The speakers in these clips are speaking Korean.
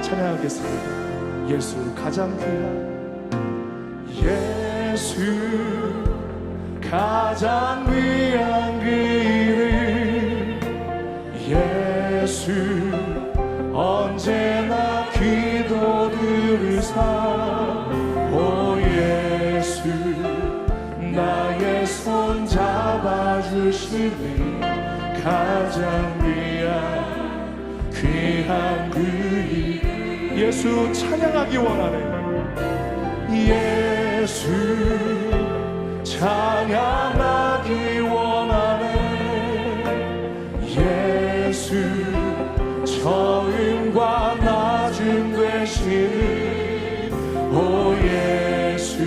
찬양하겠습니다. 예수 가장 귀한 예수 가장 귀한 그 이름 예수 언제나 기도 들으사 오 예수 나의 손 잡아주시니 가장 귀한 그 이름 예수 찬양하기 원하네 예수 찬양하기 원하네 예수 처음과 나중 되시는 오 예수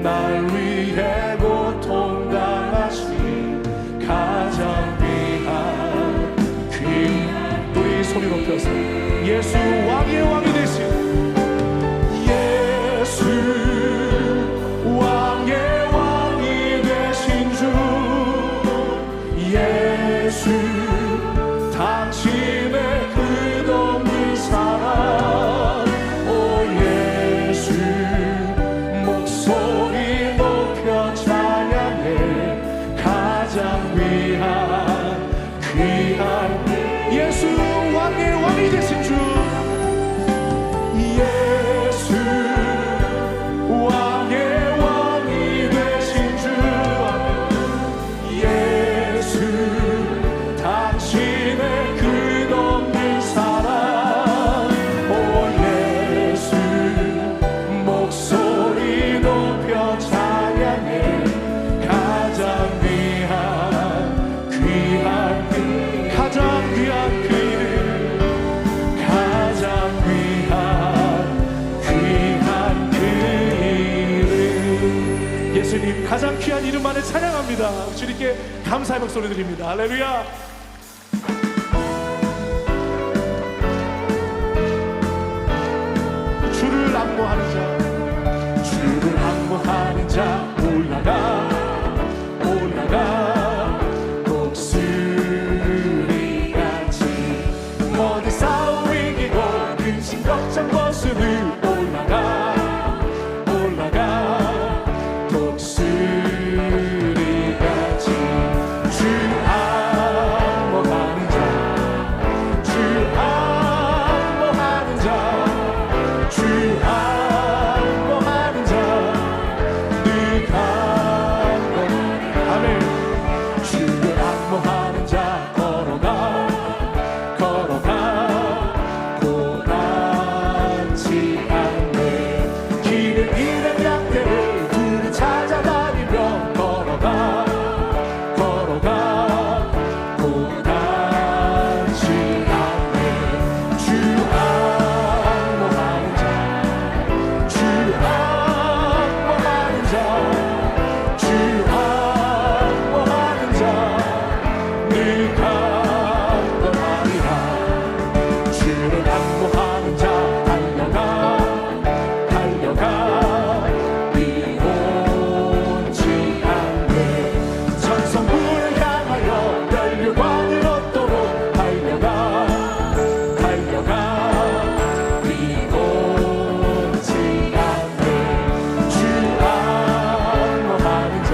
날 위해 고통당하신 가장 귀한 우리 소리 높여서 예수 왕의 왕이 되신 예수 왕의 왕이 되신 주 예수 당신의 끝없는 사랑 오 예수 목소리 높여 찬양해 가장 귀한 예수 왕의 왕이 되신 주 예수 왕의 왕이 되신 주 예수 당신의 끝없는 사랑 오 예수 목소리 높여 찬양해 가장 귀한 가장 귀한 그 이름 가장 귀한 그 이름 예수님 가장 귀한 이름만을 찬양합니다. 주님께 감사의 목소리 드립니다. 할렐루야. 주를 안무하는 자 주를 안무하는 자 올라가 모든 싸움 이기고 근심 걱정 벗으니 올라가 독수리같이 주 안무하는 자 주 안무하는 자 주 안무하는 자 늘 강건하네 아멘 주를 안무하는 자 걸어가 고단치 않네 길을 잃은 양떼를 둘이 찾아다니며 걸어가 고단치 않네 주 안무하는 자 주 안무하는 자 주 안무하는 자 늘 강건하리라 주를 안무하는 자 달려가 비온치 않네 전성부를 향하여 멸류관을 얻도록 달려가 비온치 않네 주 안무하는 자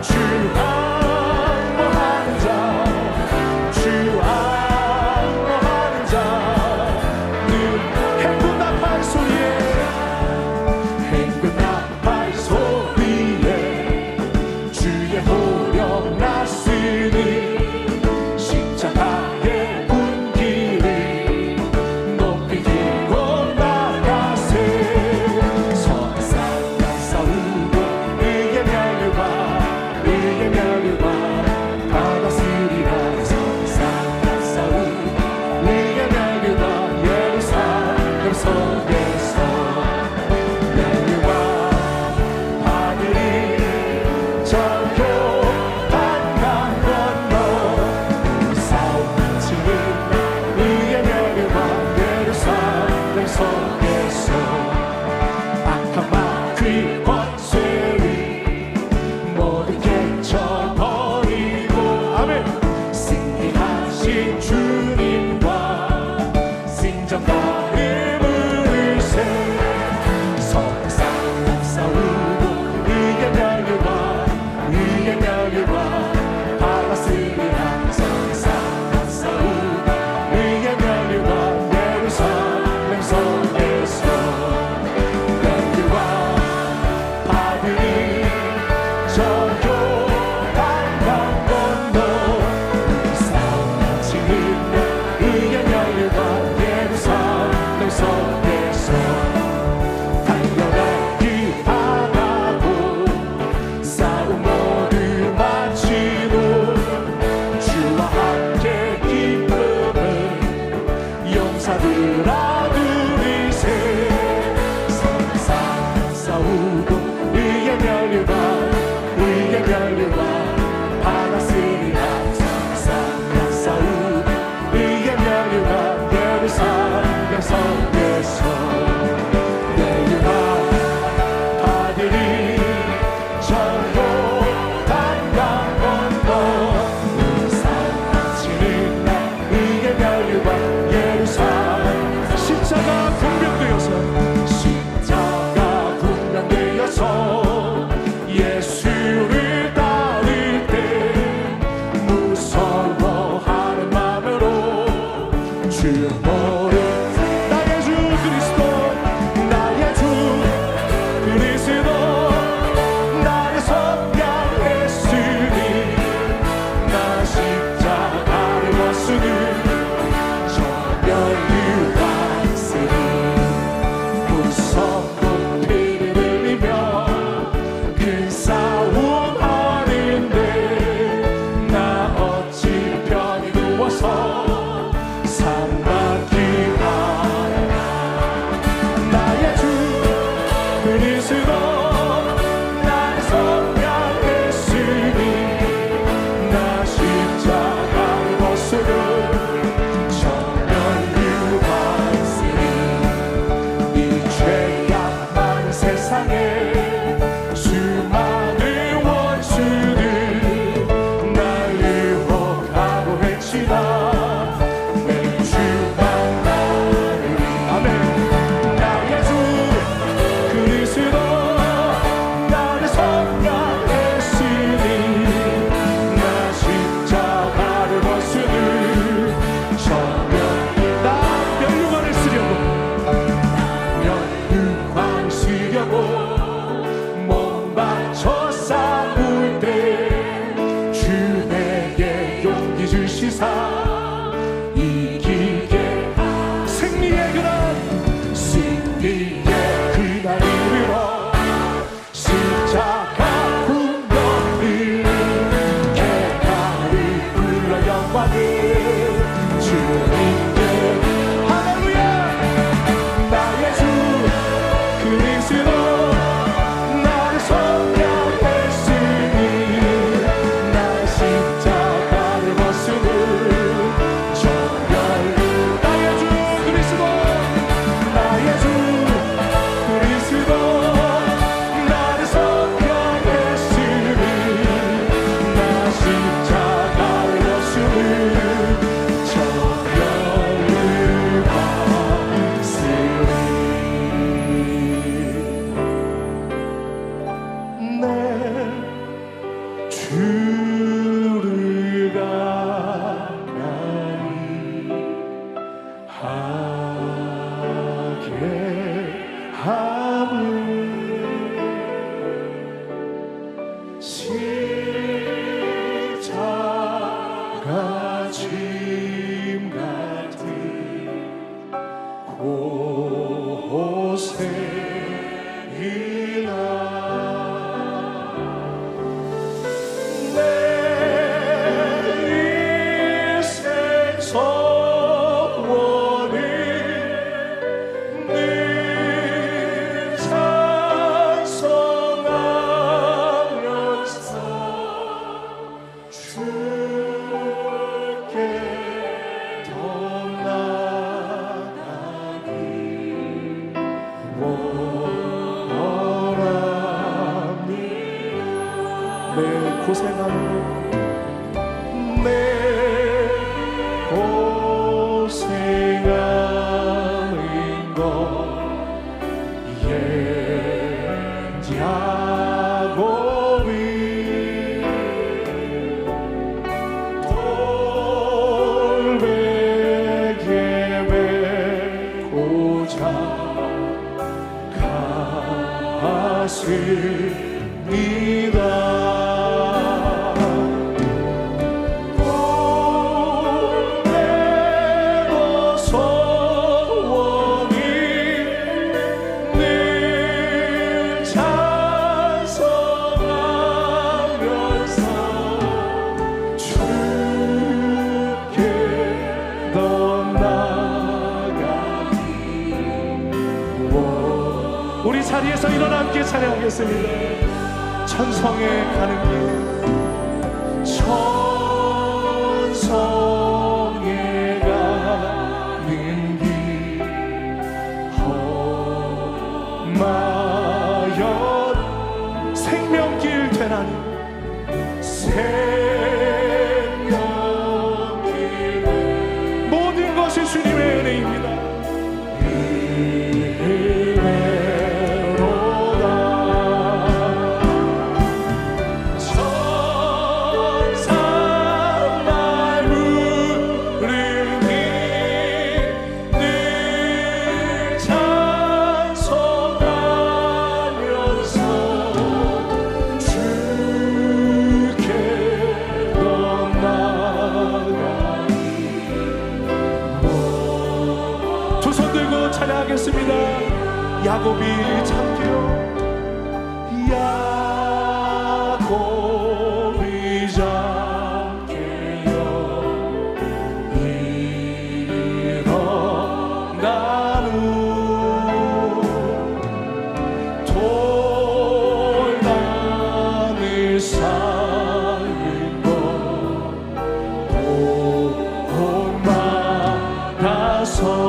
주 안무하는 자 주 안무하는 자 늘 행군 나팔 소리에 주의 호령 났으니 십자가의 군기를 높이 들고 나가세 선한 싸움과 싸우고 의의 멸류관 받았으리라 선한 싸움과 싸우고 의의 멸류관 예루살렘 천사들아 둘이세 세상 싸우고 의의 멸류관 받았으리 항상 싸우고 의의 멸류관 예루살렘 성에서 내유한 아들이 전도 단강 건너 의상 지는 날 의의 멸류관 예루살렘 십자가 분명되어서 예수를 따를 때 무서워하는 마음으로 주 모르 나의 주 그리스도 나의 주 그리스도 나를 선양했으니 나 십자가를 벗으니 저멸류관 쓰니 무섭고 피를 흘리며 큰 싸움 하는데 나 어찌 편히 누워서 삼박기하나 나의 주 그리스도 나를 선양했으니 나 십자가를 벗으니 저멸류관 쓰니 이 죄악 많은 세상에 수많은 원수들 날 유혹하고 해치다 내 주만 나를 아멘 나의 주 그리스도 나를 선양했으니 나 십자가를 벗으니 저멸 나 멸류관을 쓰려고 몸 바쳐 싸울 때 주 내게 용기 주시사 이기게 승리의 그날 이르러 십자가 분명히 개가를 불러 영광을 주님께 할렐루야 나의 주 그리스도 나를 선양했으니 나 십자가를 벗으니 저멸류 나의 주 그리스도 나의 주 그리스도 나를 선양했으니 나 십자가를 벗으니 저멸류관 쓰니 내 주를 가까이 하게 함을 십자가 짐 같은 고생이나 내 인생 소원을 늘 찬송하면서 주께 더 나아가기 원합니다 내 고생하는 내 고생하는 것 야곱이 돌베개 메고자 갔습니다 더 나아가기 자리에서 일어나 함께 찬양하겠습니다. 천성에 가는 길, 천성에 가는 길, 험하여 생명길 되나니, 생명길, 모든 것이 주님의 은혜입니다. 야곱이 참기요, 야곱이 참게요, 일어나는 돌단을 쌓이고 도망가서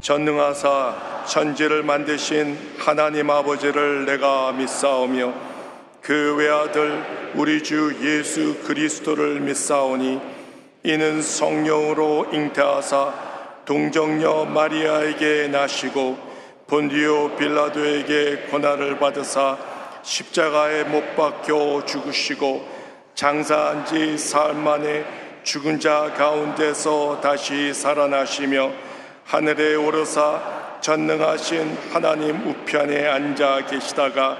전능하사 천지를 만드신 하나님 아버지를 내가 믿사오며 그 외아들 우리 주 예수 그리스도를 믿사오니 이는 성령으로 잉태하사 동정녀 마리아에게 나시고 본디오 빌라도에게 고난을 받으사 십자가에 못 박혀 죽으시고 장사한 지 사흘 만에 죽은 자 가운데서 다시 살아나시며 하늘에 오르사 전능하신 하나님 우편에 앉아 계시다가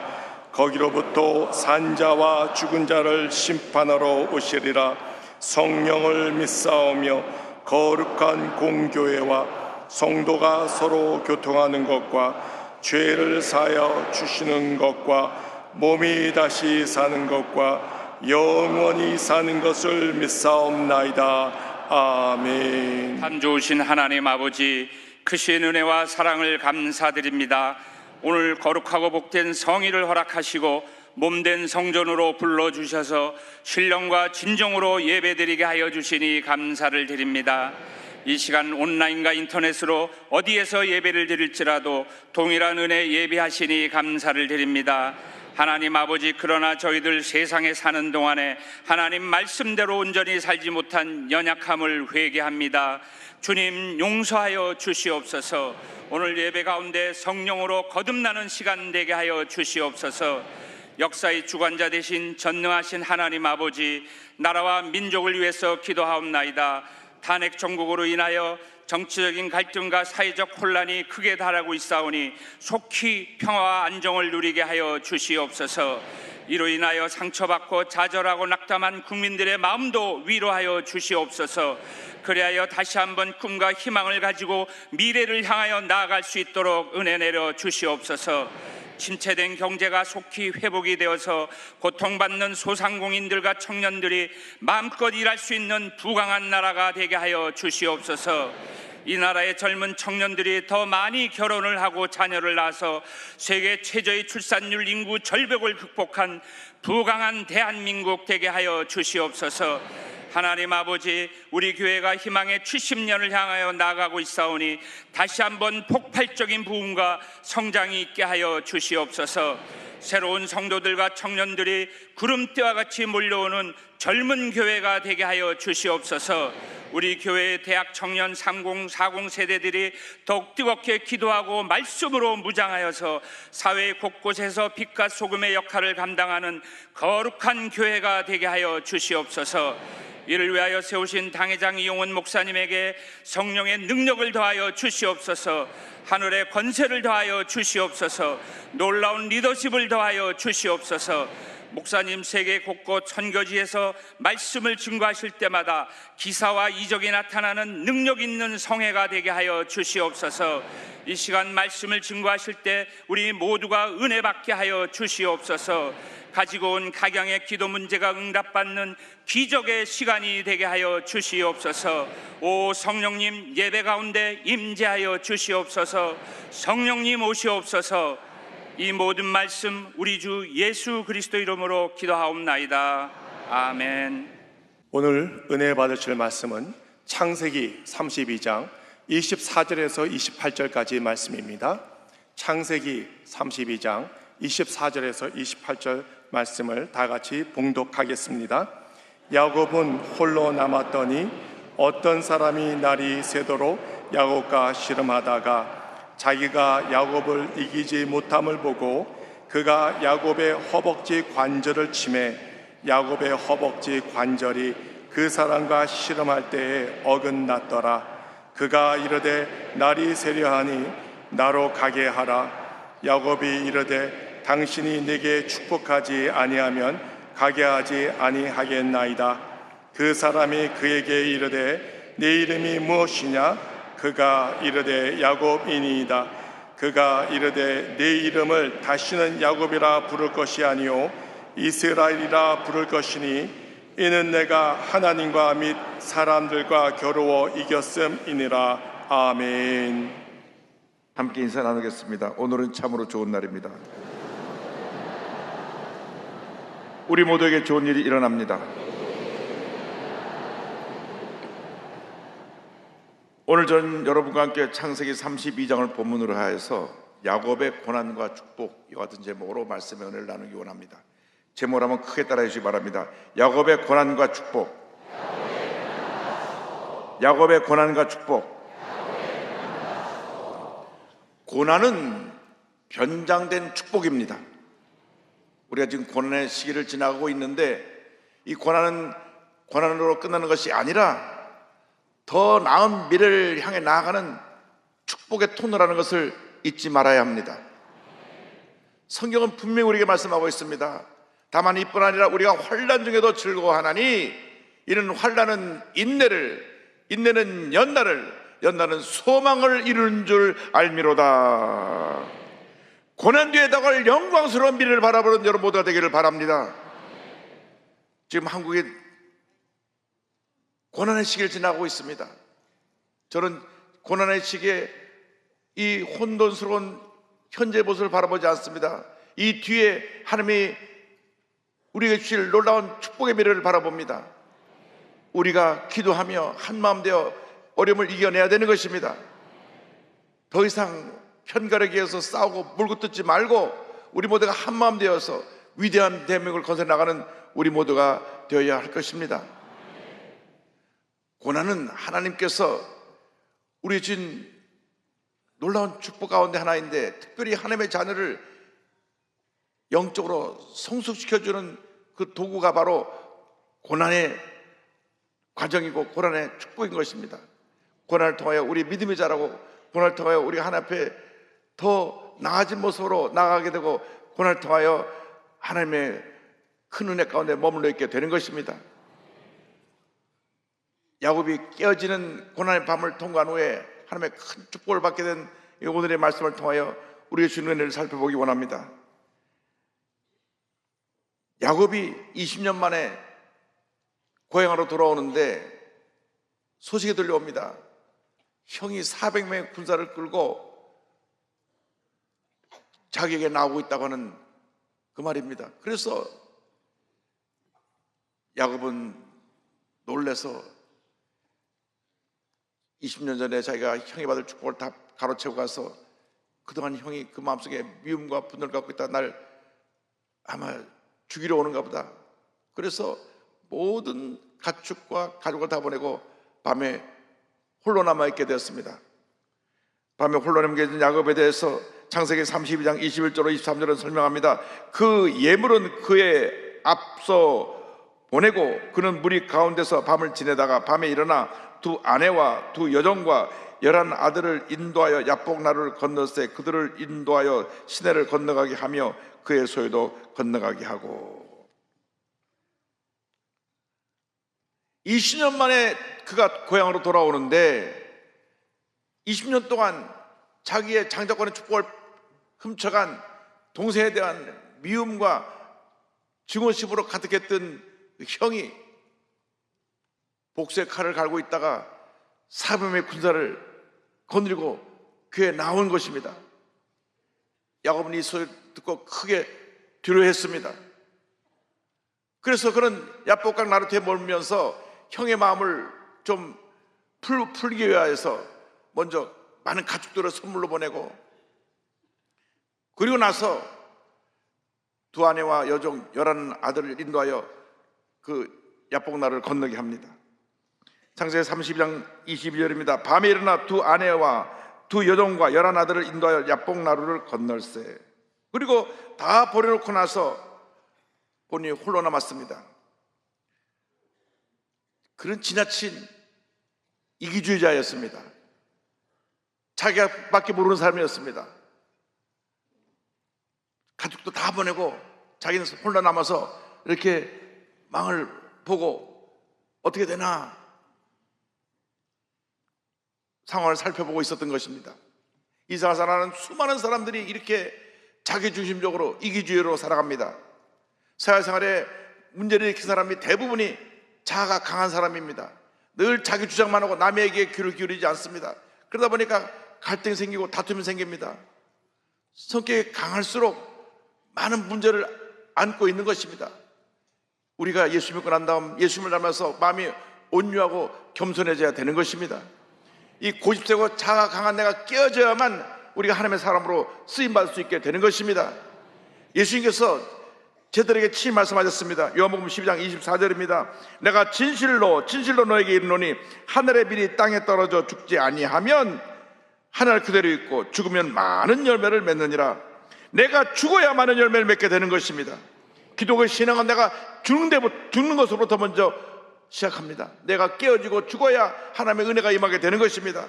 거기로부터 산자와 죽은 자를 심판하러 오시리라. 성령을 믿사오며 거룩한 공교회와 성도가 서로 교통하는 것과 죄를 사하여 주시는 것과 몸이 다시 사는 것과 영원히 사는 것을 믿사옵나이다. 아멘. 참 좋으신 하나님 아버지, 크신 은혜와 사랑을 감사드립니다. 오늘 거룩하고 복된 성의를 허락하시고 몸된 성전으로 불러주셔서 신령과 진정으로 예배드리게 하여 주시니 감사를 드립니다. 이 시간 온라인과 인터넷으로 어디에서 예배를 드릴지라도 동일한 은혜 예비하시니 감사를 드립니다. 하나님 아버지, 그러나 저희들 세상에 사는 동안에 하나님 말씀대로 온전히 살지 못한 연약함을 회개합니다. 주님 용서하여 주시옵소서. 오늘 예배 가운데 성령으로 거듭나는 시간 되게 하여 주시옵소서. 역사의 주관자 되신 전능하신 하나님 아버지, 나라와 민족을 위해서 기도하옵나이다. 탄핵 정국으로 인하여 정치적인 갈등과 사회적 혼란이 크게 달하고 있사오니 속히 평화와 안정을 누리게 하여 주시옵소서. 이로 인하여 상처받고 좌절하고 낙담한 국민들의 마음도 위로하여 주시옵소서. 그리하여 다시 한번 꿈과 희망을 가지고 미래를 향하여 나아갈 수 있도록 은혜 내려 주시옵소서. 침체된 경제가 속히 회복이 되어서 고통받는 소상공인들과 청년들이 마음껏 일할 수 있는 부강한 나라가 되게 하여 주시옵소서. 이 나라의 젊은 청년들이 더 많이 결혼을 하고 자녀를 낳아서 세계 최저의 출산율, 인구 절벽을 극복한 부강한 대한민국 되게 하여 주시옵소서. 하나님 아버지, 우리 교회가 희망의 70년을 향하여 나아가고 있사오니 다시 한번 폭발적인 부흥과 성장이 있게 하여 주시옵소서. 새로운 성도들과 청년들이 구름대와 같이 몰려오는 젊은 교회가 되게 하여 주시옵소서. 우리 교회의 대학 청년 30, 40 세대들이 더욱 뜨겁게 기도하고 말씀으로 무장하여서 사회 곳곳에서 빛과 소금의 역할을 감당하는 거룩한 교회가 되게 하여 주시옵소서. 이를 위하여 세우신 당회장 이용훈 목사님에게 성령의 능력을 더하여 주시옵소서. 하늘의 권세를 더하여 주시옵소서. 놀라운 리더십을 더하여 주시옵소서. 목사님 세계 곳곳 선교지에서 말씀을 증거하실 때마다 기사와 이적이 나타나는 능력 있는 성회가 되게 하여 주시옵소서. 이 시간 말씀을 증거하실 때 우리 모두가 은혜 받게 하여 주시옵소서. 가지고 온 각양의 기도 문제가 응답받는 기적의 시간이 되게 하여 주시옵소서. 오 성령님, 예배 가운데 임재하여 주시옵소서. 성령님 오시옵소서. 이 모든 말씀 우리 주 예수 그리스도 이름으로 기도하옵나이다. 아멘. 오늘 은혜 받으실 말씀은 창세기 32장 24절에서 28절까지 말씀입니다. 창세기 32장 24절에서 28절 말씀을 다 같이 봉독하겠습니다. 야곱은 홀로 남았더니 어떤 사람이 날이 새도록 야곱과 씨름하다가 자기가 야곱을 이기지 못함을 보고 그가 야곱의 허벅지 관절을 치매 야곱의 허벅지 관절이 그 사람과 씨름할 때에 어긋났더라. 그가 이르되 날이 새려하니 나로 가게 하라. 야곱이 이르되 당신이 내게 축복하지 아니하면 가게 하지 아니하겠나이다. 그 사람이 그에게 이르되 내 이름이 무엇이냐? 그가 이르되 야곱이니이다. 그가 이르되 내 이름을 다시는 야곱이라 부를 것이 아니요 이스라엘이라 부를 것이니 이는 내가 하나님과 및 사람들과 겨루어 이겼음이니라. 아멘. 함께 인사 나누겠습니다. 오늘은 참으로 좋은 날입니다. 우리 모두에게 좋은 일이 일어납니다. 오늘 저는 여러분과 함께 창세기 32장을 본문으로 하여서 야곱의 고난과 축복, 이와 같은 제목으로 말씀의 은혜를 나누기 원합니다. 제목을 한번 크게 따라해 주시기 바랍니다. 야곱의 고난과 축복. 야곱의 고난과 축복. 고난은 변장된 축복입니다. 우리가 지금 고난의 시기를 지나가고 있는데 이 고난은 고난으로 끝나는 것이 아니라 더 나은 미래를 향해 나아가는 축복의 통로라는 것을 잊지 말아야 합니다. 성경은 분명히 우리에게 말씀하고 있습니다. 다만 이뿐 아니라 우리가 환난 중에도 즐거워하나니 이는 환난은 인내를, 인내는 연단을, 연단은 소망을 이루는 줄 알미로다. 고난 뒤에 다가올 영광스러운 미래를 바라보는 여러분 모두가 되기를 바랍니다. 지금 한국이 고난의 시기를 지나고 있습니다. 저는 고난의 시기에 이 혼돈스러운 현재 모습을 바라보지 않습니다. 이 뒤에 하나님이 우리에게 주실 놀라운 축복의 미래를 바라봅니다. 우리가 기도하며 한마음 되어 어려움을 이겨내야 되는 것입니다. 더 이상 편가르기에서 싸우고 물고 뜯지 말고 우리 모두가 한마음 되어서 위대한 대한민국을 건설해 나가는 우리 모두가 되어야 할 것입니다. 고난은 하나님께서 우리 주신 놀라운 축복 가운데 하나인데, 특별히 하나님의 자녀를 영적으로 성숙시켜주는 그 도구가 바로 고난의 과정이고 고난의 축복인 것입니다. 고난을 통하여 우리 믿음이 자라고, 고난을 통하여 우리가 하나님 앞에 더 나아진 모습으로 나아가게 되고, 고난을 통하여 하나님의 큰 은혜 가운데 머물러 있게 되는 것입니다. 야곱이 깨어지는 고난의 밤을 통과한 후에 하나님의 큰 축복을 받게 된 오늘의 말씀을 통하여 우리의 주는 은혜를 살펴보기 원합니다. 야곱이 20년 만에 고향으로 돌아오는데 소식이 들려옵니다. 형이 400명의 군사를 끌고 자기에게 나오고 있다고 하는 그 말입니다. 그래서 야곱은 놀라서 20년 전에 자기가 형이 받을 축복을 다 가로채고 가서 그동안 형이 그 마음속에 미움과 분노를 갖고 있다, 날 아마 죽이러 오는가 보다. 그래서 모든 가축과 가족을 다 보내고 밤에 홀로 남아있게 되었습니다. 밤에 홀로 남겨진 야곱에 대해서 창세기 32장 21절로 23절은 설명합니다. 그 예물은 그의 앞서 보내고 그는 무리 가운데서 밤을 지내다가 밤에 일어나 두 아내와 두 여종과 11 아들을 인도하여 야복 나루를 건넜으되 그들을 인도하여 시내를 건너가게 하며 그의 소유도 건너가게 하고. 20년 만에 그가 고향으로 돌아오는데 20년 동안 자기의 장자권의 축복을 훔쳐간 동생에 대한 미움과 증오심으로 가득했던 형이 복수의 칼을 갈고 있다가 사뱀의 군사를 거느리고 그에 나온 것입니다. 야곱은 이 소리를 듣고 크게 두려워했습니다. 그래서 그는 야복강 나루터에 머물면서 형의 마음을 좀 풀기 위하여서 먼저 많은 가축들을 선물로 보내고, 그리고 나서 두 아내와 여종 11 아들을 인도하여 그 야복 나루를 건너게 합니다. 창세기 32장 22절입니다. 밤에 일어나 두 아내와 두 여종과 11 아들을 인도하여 야복 나루를 건널세. 그리고 다 버려놓고 나서 본인이 홀로 남았습니다. 그런 지나친 이기주의자였습니다. 자기가 밖에 모르는 사람이었습니다. 가족도 다 보내고 자기는 홀로 남아서 이렇게 망을 보고 어떻게 되나 상황을 살펴보고 있었던 것입니다. 이사야는 수많은 사람들이 이렇게 자기중심적으로 이기주의로 살아갑니다. 사회생활에 문제를 일으킨 사람이 대부분이 자아가 강한 사람입니다. 늘 자기 주장만 하고 남에게 귀를 기울이지 않습니다. 그러다 보니까 갈등이 생기고 다툼이 생깁니다. 성격이 강할수록 많은 문제를 안고 있는 것입니다. 우리가 예수 믿고 난 다음 예수님을 닮아서 마음이 온유하고 겸손해져야 되는 것입니다. 이 고집세고 자아가 강한 내가 깨어져야만 우리가 하나님의 사람으로 쓰임받을 수 있게 되는 것입니다. 예수님께서 제들에게 친히 말씀하셨습니다. 요한복음 12장 24절입니다. 내가 진실로 너에게 이르노니 하늘의 비리 땅에 떨어져 죽지 아니하면 하늘 그대로 있고 죽으면 많은 열매를 맺느니라. 내가 죽어야 많은 열매를 맺게 되는 것입니다. 기독의 신앙은 내가 죽는 것으로부터 먼저 시작합니다. 내가 깨어지고 죽어야 하나님의 은혜가 임하게 되는 것입니다.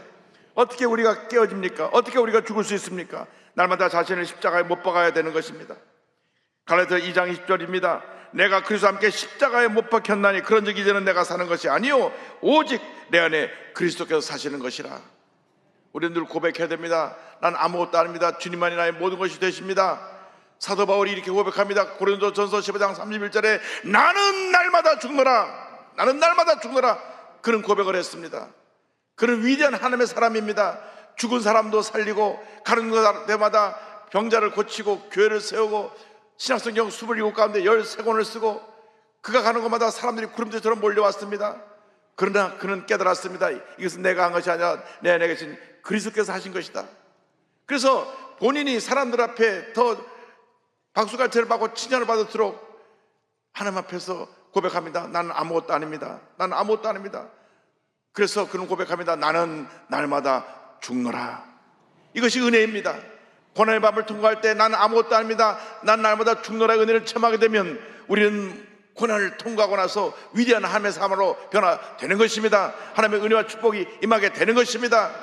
어떻게 우리가 깨어집니까? 어떻게 우리가 죽을 수 있습니까? 날마다 자신을 십자가에 못 박아야 되는 것입니다. 갈라디아 2장 20절입니다. 내가 그리스도와 함께 십자가에 못 박혔나니 그런즉 이제는 내가 사는 것이 아니요 오직 내 안에 그리스도께서 사시는 것이라. 우리는 늘 고백해야 됩니다. 난 아무것도 아닙니다. 주님만이 나의 모든 것이 되십니다. 사도 바울이 이렇게 고백합니다. 고린도전서 15장 31절에 나는 날마다 죽노라. 나는 날마다 죽노라. 그런 고백을 했습니다. 그는 위대한 하나님의 사람입니다. 죽은 사람도 살리고 가는 데마다 병자를 고치고 교회를 세우고 신약성경 27권 가운데 13권을 쓰고 그가 가는 곳마다 사람들이 구름대처럼 몰려왔습니다. 그러나 그는 깨달았습니다. 이것은 내가 한 것이 아니라 내 안에 계신 그리스도께서 하신 것이다. 그래서 본인이 사람들 앞에 더 박수갈채를 받고 칭찬을 받도록 하나님 앞에서 고백합니다. 나는 아무것도 아닙니다. 나는 아무것도 아닙니다. 그래서 그는 고백합니다. 나는 날마다 죽노라. 이것이 은혜입니다. 고난의 밤을 통과할 때 나는 아무것도 아닙니다. 난 날마다 죽노라의 은혜를 체험하게 되면 우리는 고난을 통과하고 나서 위대한 하나님의 삶으로 변화되는 것입니다. 하나님의 은혜와 축복이 임하게 되는 것입니다.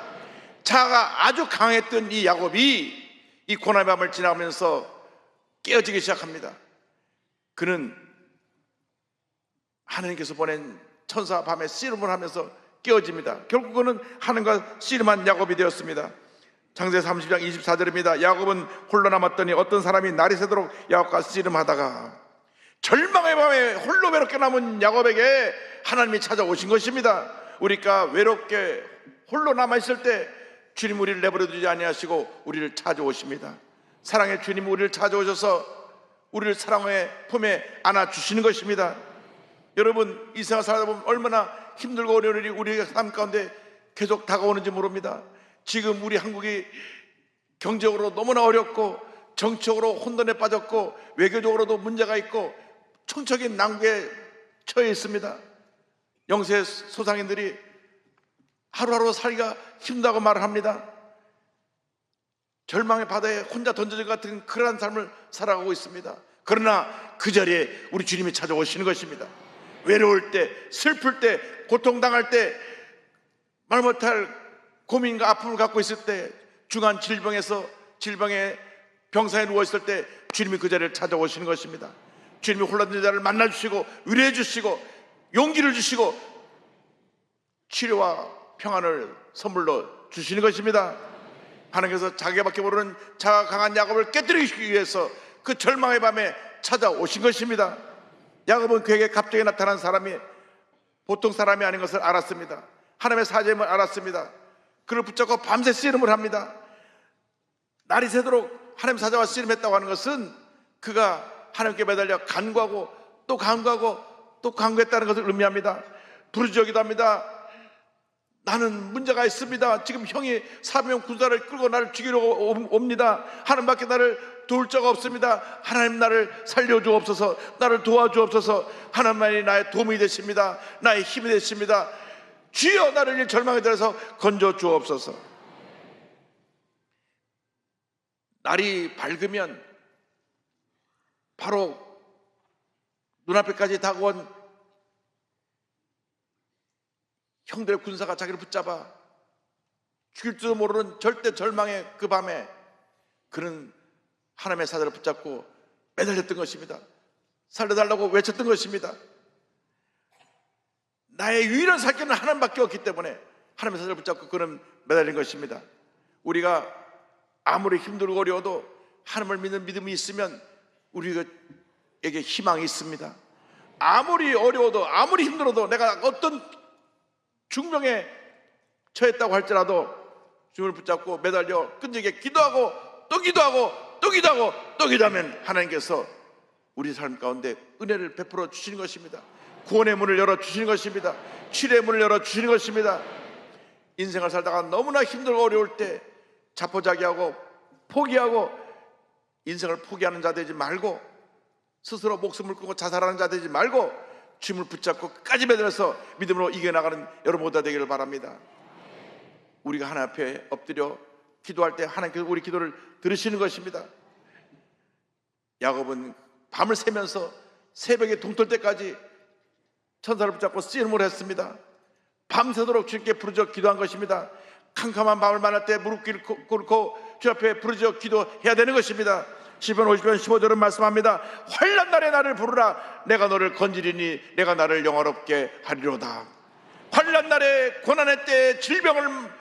자아가 아주 강했던 이 야곱이 이 고난의 밤을 지나가면서 깨어지기 시작합니다. 그는 하나님께서 보낸 천사 밤에 씨름을 하면서 깨어집니다. 결국 그는 하나님과 씨름한 야곱이 되었습니다. 창세기 30장 24절입니다. 야곱은 홀로 남았더니 어떤 사람이 날이 새도록 야곱과 씨름하다가 절망의 밤에 홀로 외롭게 남은 야곱에게 하나님이 찾아오신 것입니다. 우리가 외롭게 홀로 남아있을 때 주님 우리를 내버려두지 아니하시고 우리를 찾아오십니다. 사랑의 주님 우리를 찾아오셔서 우리를 사랑의 품에 안아주시는 것입니다. 여러분 이 세상 살다 보면 얼마나 힘들고 어려운 일이 우리의 삶 가운데 계속 다가오는지 모릅니다. 지금 우리 한국이 경제적으로 너무나 어렵고 정치적으로 혼돈에 빠졌고 외교적으로도 문제가 있고 총적인 난국에 처해 있습니다. 영세 소상인들이 하루하루 살기가 힘들다고 말을 합니다. 절망의 바다에 혼자 던져진 것 같은 그러한 삶을 살아가고 있습니다. 그러나 그 자리에 우리 주님이 찾아오시는 것입니다. 외로울 때, 슬플 때, 고통당할 때, 말 못할 고민과 아픔을 갖고 있을 때, 중한 질병에 병사에 누워있을 때 주님이 그 자리를 찾아오시는 것입니다. 주님이 홀라진 자를 만나주시고 위로해 주시고 용기를 주시고 치료와 평안을 선물로 주시는 것입니다. 하나님께서 자기밖에 모르는 자가 강한 야곱을 깨뜨리기 위해서 그 절망의 밤에 찾아오신 것입니다. 야곱은 그에게 갑자기 나타난 사람이 보통 사람이 아닌 것을 알았습니다. 하나님의 사제임을 알았습니다. 그를 붙잡고 밤새 씨름을 합니다. 날이 새도록 하나님 사자와 씨름했다고 하는 것은 그가 하나님께 매달려 간구하고 또 간구하고 또 간구했다는 것을 의미합니다. 부르짖기도 합니다. 나는 문제가 있습니다. 지금 형이 사병 군사를 끌고 나를 죽이려고 옵니다. 하나님밖에 나를 도울 자가 없습니다. 하나님 나를 살려주옵소서. 나를 도와주옵소서. 하나님만이 나의 도움이 되십니다. 나의 힘이 되십니다. 주여 나를 이 절망에 들어서 건져주옵소서. 날이 밝으면 바로 눈앞에까지 다가온 형들의 군사가 자기를 붙잡아 죽일지도 모르는 절대 절망의 그 밤에 그는 하나님의 사자를 붙잡고 매달렸던 것입니다. 살려달라고 외쳤던 것입니다. 나의 유일한 살길은 하나님밖에 없기 때문에 하나님의 사자를 붙잡고 그는 매달린 것입니다. 우리가 아무리 힘들고 어려워도 하나님을 믿는 믿음이 있으면 우리에게 희망이 있습니다. 아무리 어려워도 아무리 힘들어도 내가 어떤 중병에 처했다고 할지라도 주님을 붙잡고 매달려 끈질기게 기도하고 또 기도하고 또 기도하고 또 기도하면 하나님께서 우리 삶 가운데 은혜를 베풀어 주시는 것입니다. 구원의 문을 열어주시는 것입니다. 치료의 문을 열어주시는 것입니다. 인생을 살다가 너무나 힘들고 어려울 때 자포자기하고 포기하고 인생을 포기하는 자 되지 말고 스스로 목숨을 끊고 자살하는 자 되지 말고 주님을 붙잡고 끝까지 매달려서 믿음으로 이겨나가는 여러분 모두 되기를 바랍니다. 우리가 하나님 앞에 엎드려 기도할 때 하나님께서 우리 기도를 들으시는 것입니다. 야곱은 밤을 새면서 새벽에 동떨 때까지 천사를 붙잡고 씨름을 했습니다. 밤새도록 주님께 부르짖어 기도한 것입니다. 캄캄한 밤을 만날 때 무릎 꿇고 주 앞에 부르짖어 기도해야 되는 것입니다. 시편 50편 15절은 말씀합니다. 환난 날에 나를 부르라. 내가 너를 건지리니 내가 나를 영화롭게 하리로다. 환난 날에 고난의 때에 질병에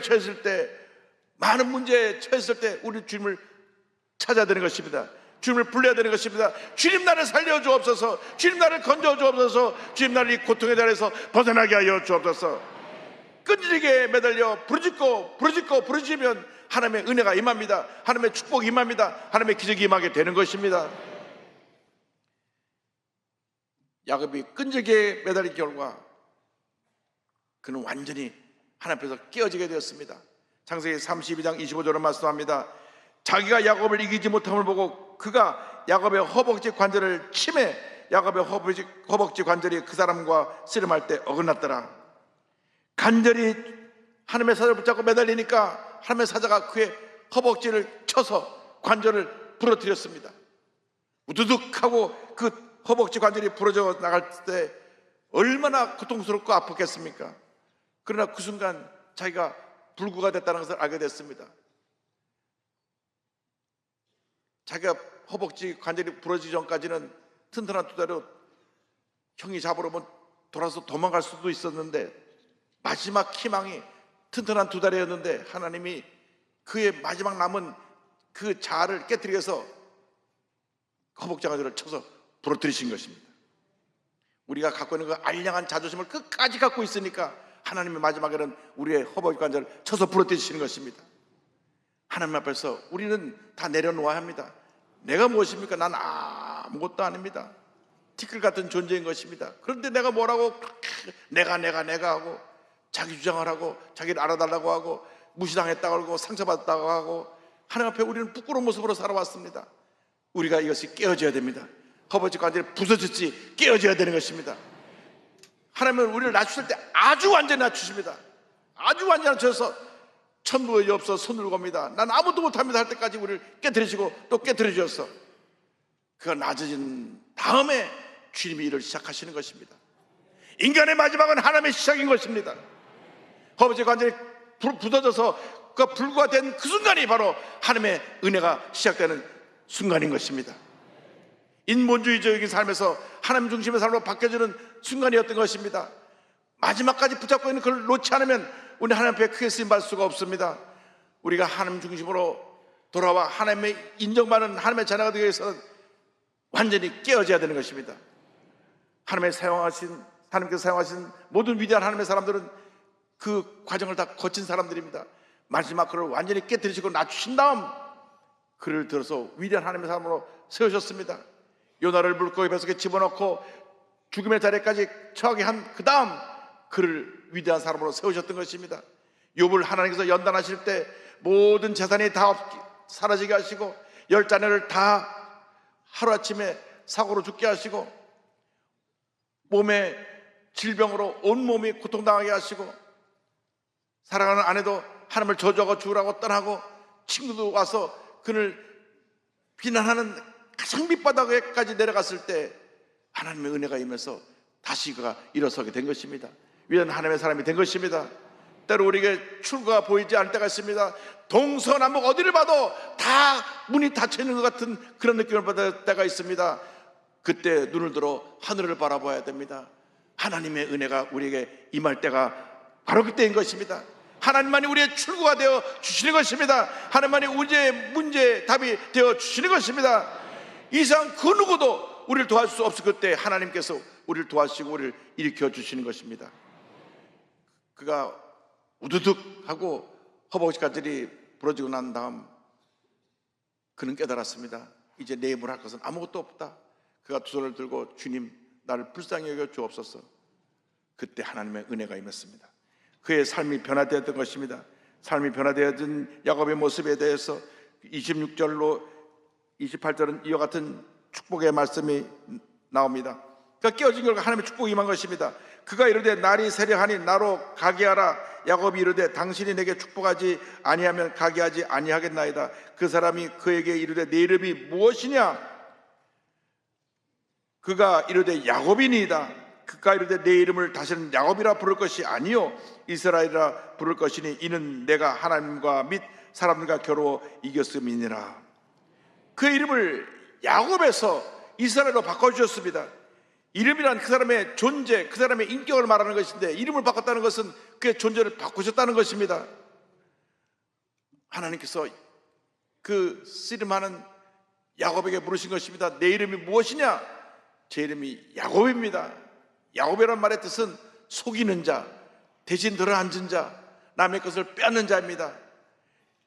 처했을 때 많은 문제에 처했을 때 우리 주님을 찾아야 되는 것입니다. 주님을 불러야 되는 것입니다. 주님 나를 살려주옵소서. 주님 나를 건져주옵소서. 주님 나를 이 고통의 자리에서 벗어나게 하여 주옵소서. 끈질기게 매달려 부르짖으면 하나님의 은혜가 임합니다. 하나님의 축복이 임합니다. 하나님의 기적이 임하게 되는 것입니다. 야곱이 끈질기게 매달린 결과 그는 완전히 하나님 앞에서 깨어지게 되었습니다. 창세기 32장 25절을 말씀합니다. 자기가 야곱을 이기지 못함을 보고 그가 야곱의 허벅지 관절을 치매 야곱의 허벅지 관절이 그 사람과 씨름할 때 어긋났더라. 간절히 하나님의 사자를 붙잡고 매달리니까 하나님의 사자가 그의 허벅지를 쳐서 관절을 부러뜨렸습니다. 우두둑 하고 그 허벅지 관절이 부러져 나갈 때 얼마나 고통스럽고 아팠겠습니까? 그러나 그 순간 자기가 불구가 됐다는 것을 알게 됐습니다. 자기가 허벅지 관절이 부러지기 전까지는 튼튼한 두 다리로 형이 잡으러 오면 돌아서 도망갈 수도 있었는데 마지막 희망이 튼튼한 두 다리였는데 하나님이 그의 마지막 남은 그 자아를 깨뜨리기 위해서 허벅지 관절을 쳐서 부러뜨리신 것입니다. 우리가 갖고 있는 그 알량한 자존심을 끝까지 갖고 있으니까 하나님의 마지막에는 우리의 허벅지 관절을 쳐서 부러뜨리시는 것입니다. 하나님 앞에서 우리는 다 내려놓아야 합니다. 내가 무엇입니까? 난 아무것도 아닙니다. 티끌 같은 존재인 것입니다. 그런데 내가 뭐라고 내가 하고 자기 주장을 하고 자기를 알아달라고 하고 무시당했다고 하고 상처받았다고 하고 하나님 앞에 우리는 부끄러운 모습으로 살아왔습니다. 우리가 이것이 깨어져야 됩니다. 허벅지 관절이 부서졌지 깨어져야 되는 것입니다. 하나님은 우리를 낮추실 때 아주 완전히 낮추십니다. 아주 완전히 낮춰서 천부의 없어 손을 겁니다. 난 아무도 못합니다 할 때까지 우리를 깨뜨리시고 또 깨뜨려 주셔서 그가 낮아진 다음에 주님이 일을 시작하시는 것입니다. 인간의 마지막은 하나님의 시작인 것입니다. 허벅지 관절이 부서져서 그 불구가 된 그 순간이 바로 하나님의 은혜가 시작되는 순간인 것입니다. 인본주의적인 삶에서 하나님 중심의 삶으로 바뀌어지는 순간이었던 것입니다. 마지막까지 붙잡고 있는 그걸 놓지 않으면 우리 하나님 앞에 크게 쓰임받을 수가 없습니다. 우리가 하나님 중심으로 돌아와 하나님의 인정받는 하나님의 자녀가 되기 위해서는 완전히 깨어져야 되는 것입니다. 하나님께서 사용하신 모든 위대한 하나님의 사람들은 그 과정을 다 거친 사람들입니다. 마지막 그를 완전히 깨뜨리시고 낮추신 다음 그를 들어서 위대한 하나님의 사람으로 세우셨습니다. 요나를 물고기 뱃속에 집어넣고 죽음의 자리까지 처하게 한 그 다음 그를 위대한 사람으로 세우셨던 것입니다. 욥을 하나님께서 연단하실 때 모든 재산이 다 사라지게 하시고 10자녀를 다 하루아침에 사고로 죽게 하시고 몸에 질병으로 온몸이 고통당하게 하시고 사랑하는 아내도 하나님을 저주하고 죽으라고 떠나고 친구도 와서 그를 비난하는 가장 밑바닥에까지 내려갔을 때 하나님의 은혜가 임해서 다시 그가 일어서게 된 것입니다. 위대한 하나님의 사람이 된 것입니다. 때로 우리에게 출구가 보이지 않을 때가 있습니다. 동서남북 어디를 봐도 다 문이 닫혀 있는 것 같은 그런 느낌을 받을 때가 있습니다. 그때 눈을 들어 하늘을 바라봐야 됩니다. 하나님의 은혜가 우리에게 임할 때가 바로 그때인 것입니다. 하나님만이 우리의 출구가 되어 주시는 것입니다. 하나님만이 우리의 문제의 답이 되어 주시는 것입니다. 이상 그 누구도 우리를 도와줄 수 없을 그때 하나님께서 우리를 도와주시고 우리를 일으켜 주시는 것입니다. 그가 우두둑 하고 허벅지 관절이 부러지고 난 다음 그는 깨달았습니다. 이제 내 힘으로 할 것은 아무것도 없다. 그가 두 손을 들고 주님 나를 불쌍히 여겨 주옵소서. 그때 하나님의 은혜가 임했습니다. 그의 삶이 변화되었던 것입니다. 삶이 변화되어진 야곱의 모습에 대해서 26절로 28절은 이와 같은 축복의 말씀이 나옵니다. 그가 깨어진 결과 하나님의 축복이 임한 것입니다. 그가 이르되 날이 새려하니 나로 가게 하라. 야곱이 이르되 당신이 내게 축복하지 아니하면 가게 하지 아니하겠나이다. 그 사람이 그에게 이르되 내 이름이 무엇이냐? 그가 이르되 야곱이니이다. 그가 이르되 내 이름을 다시는 야곱이라 부를 것이 아니요 이스라엘이라 부를 것이니 이는 내가 하나님과 및 사람들과 겨루어 이겼음이니라. 그 이름을 야곱에서 이스라엘로 바꿔주셨습니다. 이름이란 그 사람의 존재, 그 사람의 인격을 말하는 것인데 이름을 바꿨다는 것은 그의 존재를 바꾸셨다는 것입니다. 하나님께서 그 씨름하는 야곱에게 물으신 것입니다. 내 이름이 무엇이냐? 제 이름이 야곱입니다. 야곱이란 말의 뜻은 속이는 자, 대신 들어앉은 자, 남의 것을 빼앗는 자입니다.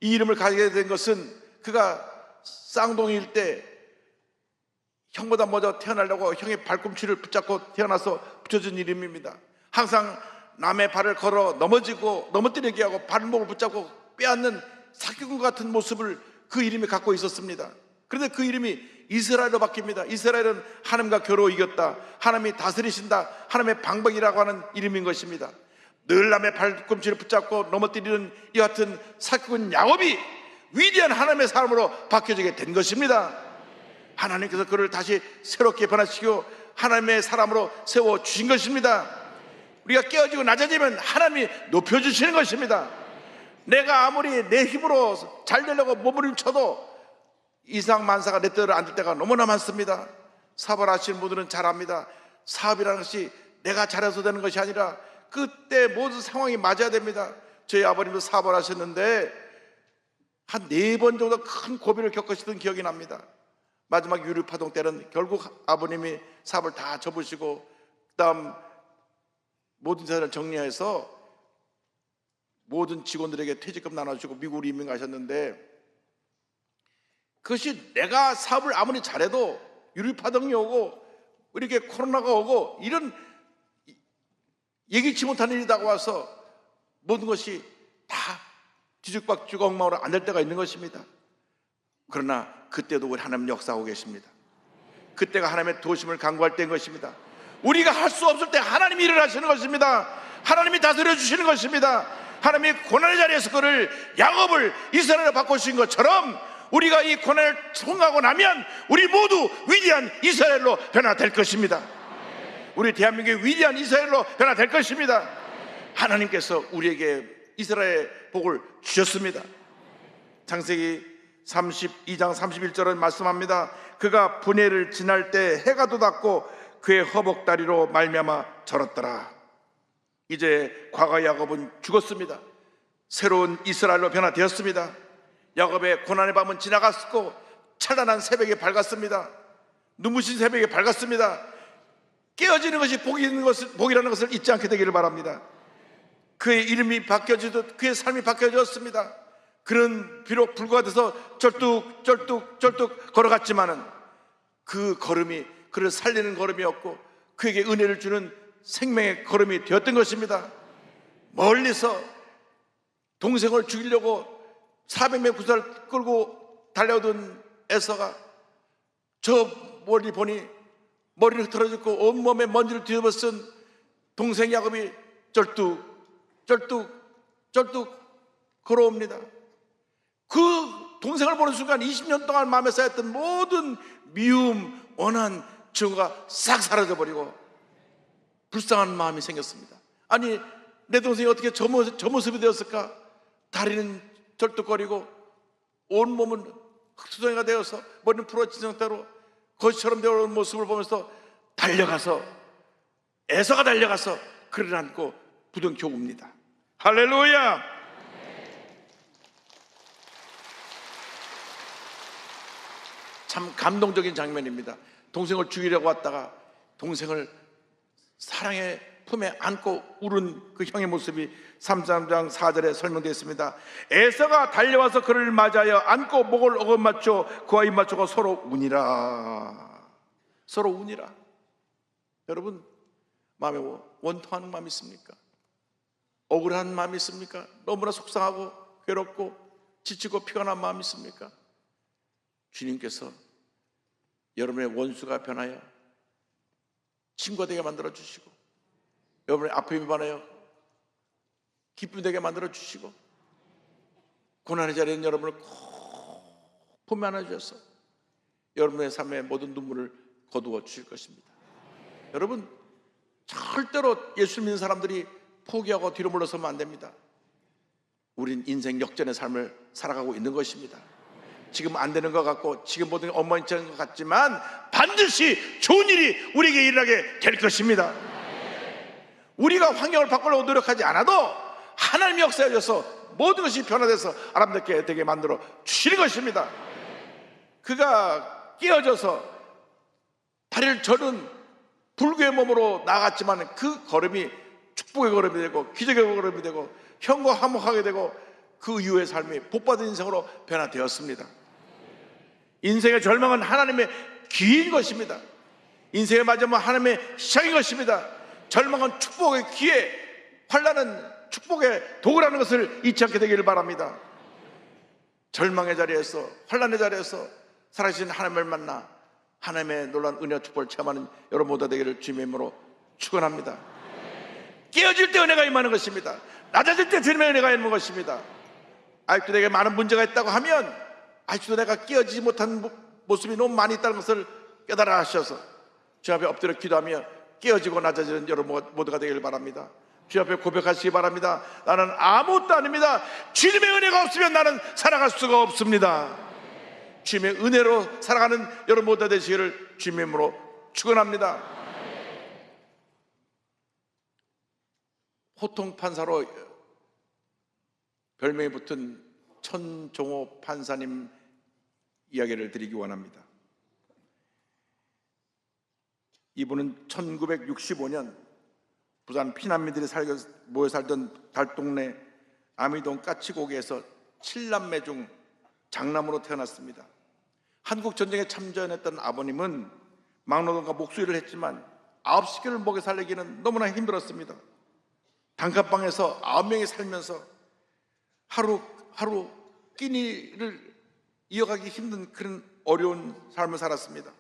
이 이름을 가지게 된 것은 그가 쌍둥이일 때 형보다 먼저 태어나려고 형의 발꿈치를 붙잡고 태어나서 붙여준 이름입니다. 항상 남의 발을 걸어 넘어뜨리게 하고 발목을 붙잡고 빼앗는 사기꾼 같은 모습을 그 이름이 갖고 있었습니다. 그런데 그 이름이 이스라엘로 바뀝니다. 이스라엘은 하나님과 겨루 이겼다, 하나님이 다스리신다, 하나님의 방법이라고 하는 이름인 것입니다. 늘 남의 발꿈치를 붙잡고 넘어뜨리는 이 같은 사기꾼 야곱이 위대한 하나님의 사람으로 바뀌어지게 된 것입니다. 하나님께서 그를 다시 새롭게 변화시키고 하나님의 사람으로 세워주신 것입니다. 우리가 깨어지고 낮아지면 하나님이 높여주시는 것입니다. 내가 아무리 내 힘으로 잘 되려고 몸부림쳐도 이상만사가 내 뜻을 안 될 때가 너무나 많습니다. 사업을 하시는 분들은 잘 압니다. 사업이라는 것이 내가 잘해서 되는 것이 아니라 그때 모든 상황이 맞아야 됩니다. 저희 아버님도 사업을 하셨는데 한 4번 정도 큰 고비를 겪으시던 기억이 납니다. 마지막 유류파동 때는 결국 아버님이 사업을 다 접으시고 그다음 모든 재산을 정리해서 모든 직원들에게 퇴직금 나눠주고 미국으로 이민 가셨는데, 그것이 내가 사업을 아무리 잘해도 유류파동이 오고 이렇게 코로나가 오고 이런 예기치 못한 일이 다가와서 모든 것이 다 뒤죽박죽 엉망으로 안 될 때가 있는 것입니다. 그러나 그때도 우리 하나님 역사하고 계십니다. 그때가 하나님의 도심을 간구할 때인 것입니다. 우리가 할 수 없을 때 하나님이 일을 하시는 것입니다. 하나님이 다스려 주시는 것입니다. 하나님이 고난의 자리에서 그를 야곱을 이스라엘로 바꾸신 것처럼 우리가 이 고난을 통과하고 나면 우리 모두 위대한 이스라엘로 변화될 것입니다. 우리 대한민국의 위대한 이스라엘로 변화될 것입니다. 하나님께서 우리에게 이스라엘의 복을 주셨습니다. 창세기 32장 31절은 말씀합니다. 그가 분해를 지날 때 해가 돋았고 그의 허벅다리로 말미암아 절었더라. 이제 과거 야곱은 죽었습니다. 새로운 이스라엘로 변화되었습니다. 야곱의 고난의 밤은 지나갔고 찬란한 새벽이 밝았습니다. 눈부신 새벽이 밝았습니다. 깨어지는 것이 복이라는 것을 잊지 않게 되기를 바랍니다. 그의 이름이 바뀌어지듯 그의 삶이 바뀌어졌습니다. 그는 비록 불구가 돼서 쩔뚝 걸어갔지만은 그 걸음이 그를 살리는 걸음이었고 그에게 은혜를 주는 생명의 걸음이 되었던 것입니다. 멀리서 동생을 죽이려고 400명 구사를 끌고 달려오던 에서가 저 멀리 보니 머리를 틀어졌고 온몸에 먼지를 뒤집어 쓴 동생 야곱이 쩔뚝 걸어옵니다. 그 동생을 보는 순간 20년 동안 마음에 쌓였던 모든 미움, 원한, 증오가 싹 사라져버리고 불쌍한 마음이 생겼습니다. 아니 내 동생이 어떻게 저 모습이 되었을까? 다리는 절뚝거리고 온몸은 흙투성이가 되어서 머리는 부러진 상태로 거지처럼 되어오는 모습을 보면서 에서가 달려가서 그를 안고 부둥켜 옵니다. 할렐루야! 참 감동적인 장면입니다. 동생을 죽이려고 왔다가 동생을 사랑의 품에 안고 울은 그 형의 모습이 33장 4절에 설명되어 있습니다. 에서가 달려와서 그를 맞아여 안고 목을 어긋맞춰 그와 입맞추고 서로 운이라. 여러분 마음에 원통하는 마음이 있습니까? 억울한 마음이 있습니까? 너무나 속상하고 괴롭고 지치고 피곤한 마음이 있습니까? 주님께서 여러분의 원수가 변하여 친구가 되게 만들어 주시고 여러분의 아픔이 변하여 기쁨이 되게 만들어 주시고 고난의 자리에 있는 여러분을 꼭 품에 안아주셔서 여러분의 삶의 모든 눈물을 거두어 주실 것입니다. 여러분 절대로 예수 믿는 사람들이 포기하고 뒤로 물러서면 안 됩니다. 우린 인생 역전의 삶을 살아가고 있는 것입니다. 지금 안 되는 것 같고 지금 모든 게 엉망진창인 것 같지만 반드시 좋은 일이 우리에게 일어나게 될 것입니다. 우리가 환경을 바꾸려고 노력하지 않아도 하나님이 역사하셔서 모든 것이 변화돼서 아름답게 되게 만들어 주시는 것입니다. 그가 깨어져서 다리를 저는 불구의 몸으로 나갔지만 그 걸음이 축복의 걸음이 되고 기적의 걸음이 되고 형과 화목하게 되고 그 이후의 삶이 복받은 인생으로 변화되었습니다. 인생의 절망은 하나님의 기회인 것입니다. 인생의 마지막은 하나님의 시작인 것입니다. 절망은 축복의 기회, 환난은 축복의 도구라는 것을 잊지 않게 되기를 바랍니다. 절망의 자리에서, 환난의 자리에서 살아계신 하나님을 만나 하나님의 놀라운 은혜와 축복을 체험하는 여러분 모두 되기를 주님의 이름으로 축원합니다. 깨어질 때 은혜가 임하는 것입니다. 낮아질 때 주님의 은혜가 임하는 것입니다. 아직도 내게 많은 문제가 있다고 하면 아직도 내가 깨어지지 못한 모습이 너무 많이 있다는 것을 깨달아 하셔서 주 앞에 엎드려 기도하며 깨어지고 낮아지는 여러분 모두가 되기를 바랍니다. 주 앞에 고백하시기 바랍니다. 나는 아무것도 아닙니다. 주님의 은혜가 없으면 나는 살아갈 수가 없습니다. 주님의 은혜로 살아가는 여러분 모두가 되시기를 주님의 이름으로 축원합니다. 호통 판사로 별명이 붙은 천종호 판사님 이야기를 드리기 원합니다. 이분은 1965년 부산 피난민들이 모여 살던 달동네 아미동 까치고개에서 7남매 중 장남으로 태어났습니다. 한국전쟁에 참전했던 아버님은 막노동과 목수일을 했지만 9식구를 먹여 살리기는 너무나 힘들었습니다. 단칸방에서 9명이 살면서 하루 끼니를 이어가기 힘든 그런 어려운 삶을 살았습니다.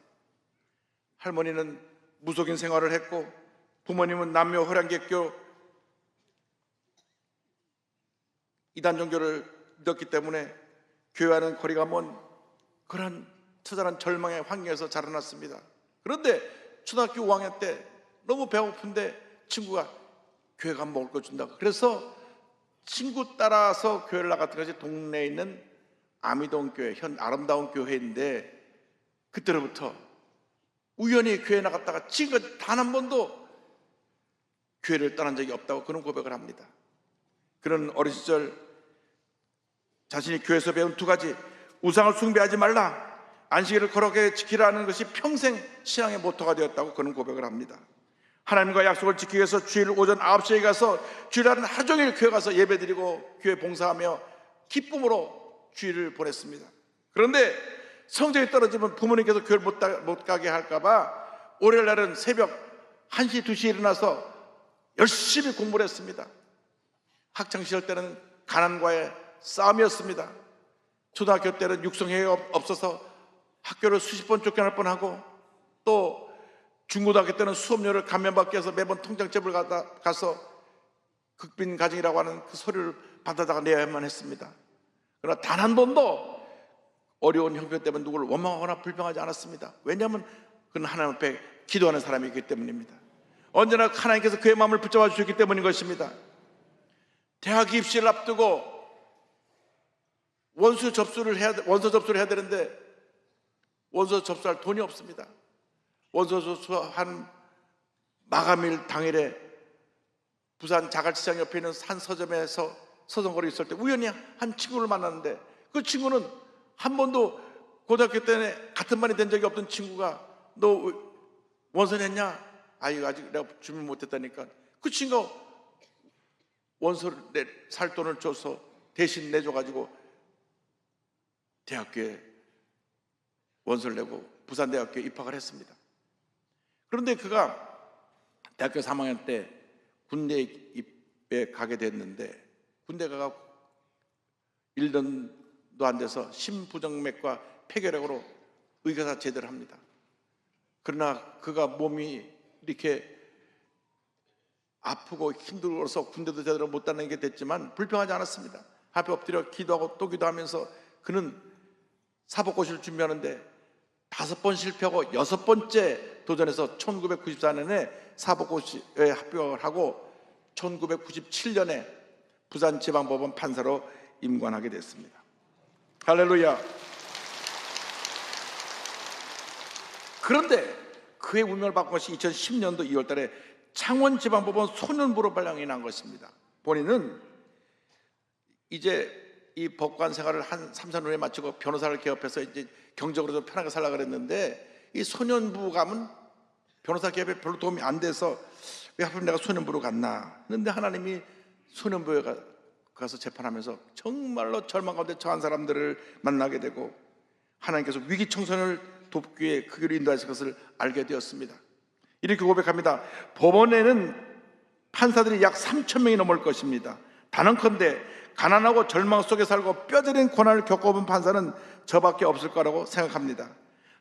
할머니는 무속인 생활을 했고 부모님은 남녀 호랑객교 이단 종교를 믿었기 때문에 교회와는 거리가 먼 그런 처절한 절망의 환경에서 자라났습니다. 그런데 초등학교 5학년 때 너무 배고픈데 친구가 교회 가면 먹을 거 준다고, 그래서 친구 따라서 교회를 나갔던 것이 동네에 있는 아미동 교회, 현 아름다운 교회인데, 그때로부터 우연히 교회 나갔다가 지금까지 단 한 번도 교회를 떠난 적이 없다고 그런 고백을 합니다. 그런 어린 시절 자신이 교회에서 배운 2가지, 우상을 숭배하지 말라, 안식일을 거룩하게 지키라는 것이 평생 신앙의 모토가 되었다고 그런 고백을 합니다. 하나님과 약속을 지키기 위해서 주일 오전 9시에 가서 주일날은 하루 종일 교회 가서 예배드리고 교회 봉사하며 기쁨으로 주일을 보냈습니다. 그런데 성적이 떨어지면 부모님께서 교회를 못 가게 할까봐 월요일날은 새벽 1시, 2시에 일어나서 열심히 공부를 했습니다. 학창시절 때는 가난과의 싸움이었습니다. 초등학교 때는 육성회가 없어서 학교를 수십 번 쫓겨날 뻔하고, 또 중고등학교 때는 수업료를 감면받기 위해서 매번 통장집을 가서 극빈 가정이라고 하는 그 소리를 받아다가 내야만 했습니다. 그러나 단 한 번도 어려운 형편 때문에 누구를 원망하거나 불평하지 않았습니다. 왜냐하면 그는 하나님 앞에 기도하는 사람이기 때문입니다. 언제나 하나님께서 그의 마음을 붙잡아 주셨기 때문인 것입니다. 대학 입시를 앞두고 원서 접수를 해야 되는데 원서 접수할 돈이 없습니다. 원서 접수한 마감일 당일에 부산 자갈치장 옆에 있는 한 서점에서 서성거리 있을 때 우연히 한 친구를 만났는데, 그 친구는 한 번도 고등학교 때 같은 반이 된 적이 없던 친구가 너 원서 냈냐? 아이고 아직 내가 준비 못했다니까. 그 친구가 원서를 살 돈을 줘서 대신 내줘가지고 대학교에 원서를 내고 부산대학교에 입학을 했습니다. 그런데 그가 대학교 3학년 때 군대에 가게 됐는데, 군대 가가 1년도 안 돼서 심부정맥과 폐결핵으로 의사가 제대를 합니다. 그러나 그가 몸이 이렇게 아프고 힘들어서 군대도 제대로 못 다니게 됐지만 불평하지 않았습니다. 앞에 엎드려 기도하고 또 기도하면서 그는 사법고시를 준비하는데 5번 실패하고 6번째 도전해서 1994년에 사법고시에 합격을 하고 1997년에 부산지방법원 판사로 임관하게 됐습니다. 할렐루야. 그런데 그의 운명을 바꾼 것이 2010년도 2월 달에 창원지방법원 소년부로 발령이 난 것입니다. 본인은 이제 이 법관 생활을 한 3, 4년에 마치고 변호사를 개업해서 이제 경제적으로 좀 편하게 살려고 그랬는데, 이 소년부 가면 변호사 개업에 별로 도움이 안 돼서 왜 하필 내가 소년부로 갔나? 그런데 하나님이 소년부에 가서 재판하면서 정말로 절망 가운데 처한 사람들을 만나게 되고 하나님께서 위기 청소년을 돕기 위해 그 길을 인도하실 것을 알게 되었습니다. 이렇게 고백합니다. 법원에는 판사들이 약 3,000명이 넘을 것입니다. 단언컨대 가난하고 절망 속에 살고 뼈저린 고난을 겪어본 판사는 저밖에 없을 거라고 생각합니다.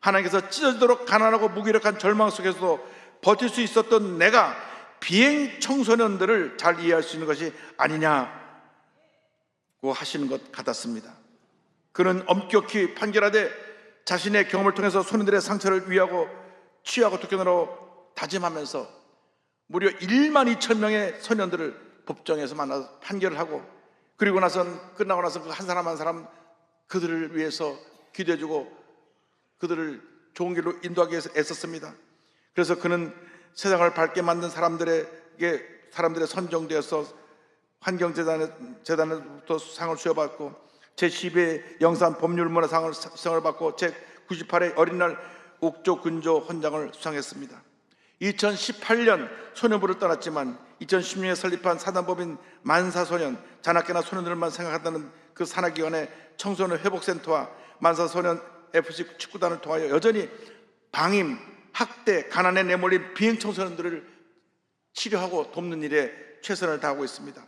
하나님께서 찢어지도록 가난하고 무기력한 절망 속에서도 버틸 수 있었던 내가 비행 청소년들을 잘 이해할 수 있는 것이 아니냐고 하시는 것 같았습니다. 그는 엄격히 판결하되 자신의 경험을 통해서 소년들의 상처를 위하고 치유하고 돕겠노라고 다짐하면서 무려 12,000명의 소년들을 법정에서 만나서 판결을 하고, 그리고 끝나고 나서 그 한 사람 한 사람 그들을 위해서 기도해주고 그들을 좋은 길로 인도하기 위해서 애썼습니다. 그래서 그는 세상을 밝게 만든 사람들의 선정되어서 환경재단으로부터 상을 수여받고, 제12회 영산 법률문화상을 수상을 받고 제98회 어린날 옥조 근조 헌장을 수상했습니다. 2018년 소년부를 떠났지만 2016년에 설립한 사단법인 만사소년, 자나깨나 소년들만 생각한다는 그 산하기관의 청소년 회복센터와 만사소년 FC 축구단을 통하여 여전히 방임, 학대, 가난에 내몰린 비행 청소년들을 치료하고 돕는 일에 최선을 다하고 있습니다.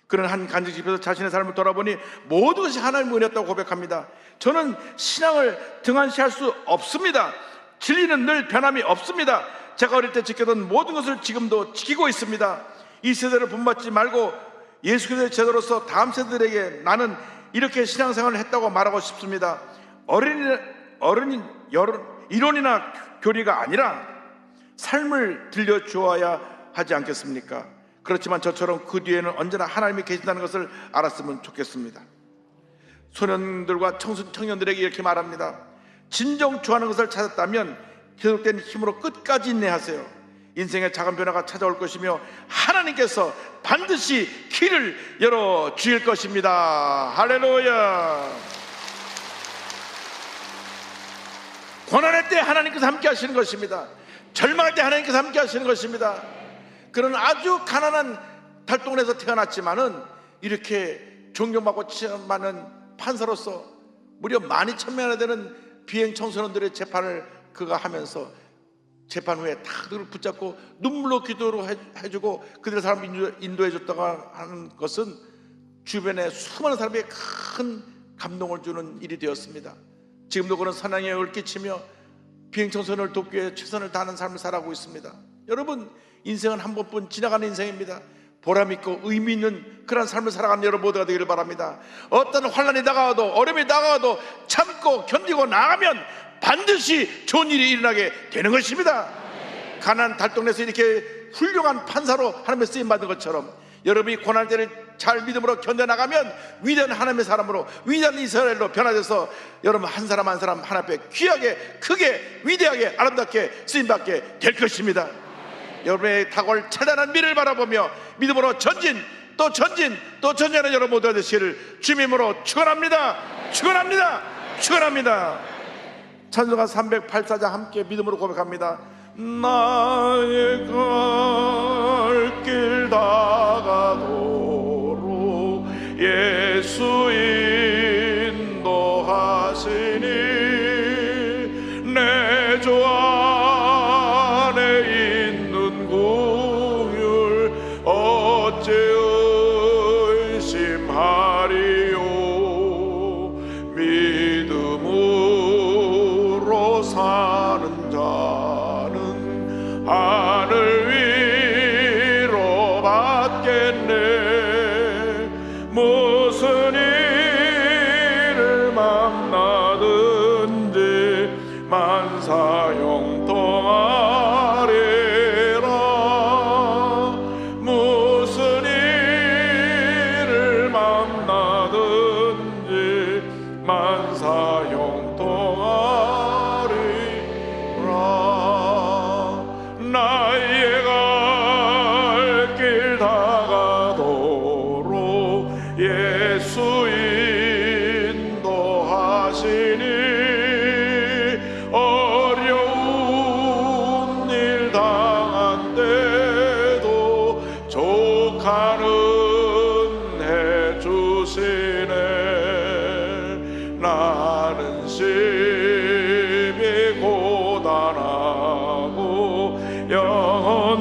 그런 한 간증 집에서 자신의 삶을 돌아보니 모든 것이 하나님의 은혜였다고 고백합니다. 저는 신앙을 등한시할 수 없습니다. 진리는 늘 변함이 없습니다. 제가 어릴 때 지켰던 모든 것을 지금도 지키고 있습니다. 이 세대를 본받지 말고 예수 그리스도의 제자로서 다음 세대들에게 나는 이렇게 신앙생활을 했다고 말하고 싶습니다. 이론이나 교리가 아니라 삶을 들려주어야 하지 않겠습니까? 그렇지만 저처럼 그 뒤에는 언제나 하나님이 계신다는 것을 알았으면 좋겠습니다. 소년들과 청년들에게 이렇게 말합니다. 진정 좋아하는 것을 찾았다면 계속된 힘으로 끝까지 인내하세요. 인생의 작은 변화가 찾아올 것이며 하나님께서 반드시 길을 열어주실 것입니다. 할렐루야. 고난할 때 하나님께서 함께 하시는 것입니다. 절망할 때 하나님께서 함께 하시는 것입니다. 그런 아주 가난한 달동네에서 태어났지만은 이렇게 존경받고 많은 판사로서 무려 12,000명이나 되는 비행 청소년들의 재판을 그가 하면서 재판 후에 다 그들을 붙잡고 눈물로 기도로 해주고 그들의 삶을 인도해줬다고 하는 것은 주변에 수많은 사람에게 큰 감동을 주는 일이 되었습니다. 지금도 그런 선한 영향을 끼치며 비행 청소년을 돕기 위해 최선을 다하는 삶을 살아가고 있습니다. 여러분, 인생은 한 번뿐 지나가는 인생입니다. 보람있고 의미 있는 그런 삶을 살아가는 여러분 모두가 되기를 바랍니다. 어떤 환난이 다가와도 어려움이 다가와도 참고 견디고 나가면 반드시 좋은 일이 일어나게 되는 것입니다. 가난한 달동네에서 이렇게 훌륭한 판사로 하나님의 쓰임받은 것처럼 여러분이 고난할 때를 잘 믿음으로 견뎌나가면 위대한 하나님의 사람으로, 위대한 이스라엘로 변화돼서 여러분 한 사람 한 사람 하나 앞에 귀하게 크게 위대하게 아름답게 쓰임받게 될 것입니다. 여러분의 다가올 찬란한 미래를 바라보며 믿음으로 전진 또 전진 또 전진하는 여러분 모두가 되시기를 주님으로 축원합니다. 축원합니다. 축원합니다. 찬송가 384장 함께 믿음으로 고백합니다. 나의 갈 길 다가도록 예수 인도하시니 내 조 안에 있는 긍휼 어째 의심하리요. 믿음으로 사는 자는 하늘 위로 받겠네. 무슨 일을 만나든지 만사형통하리라. 무슨 일을 만나든지 만사형통하리라. 나의 갈 길 다가도록 예수 인도하시니 어려운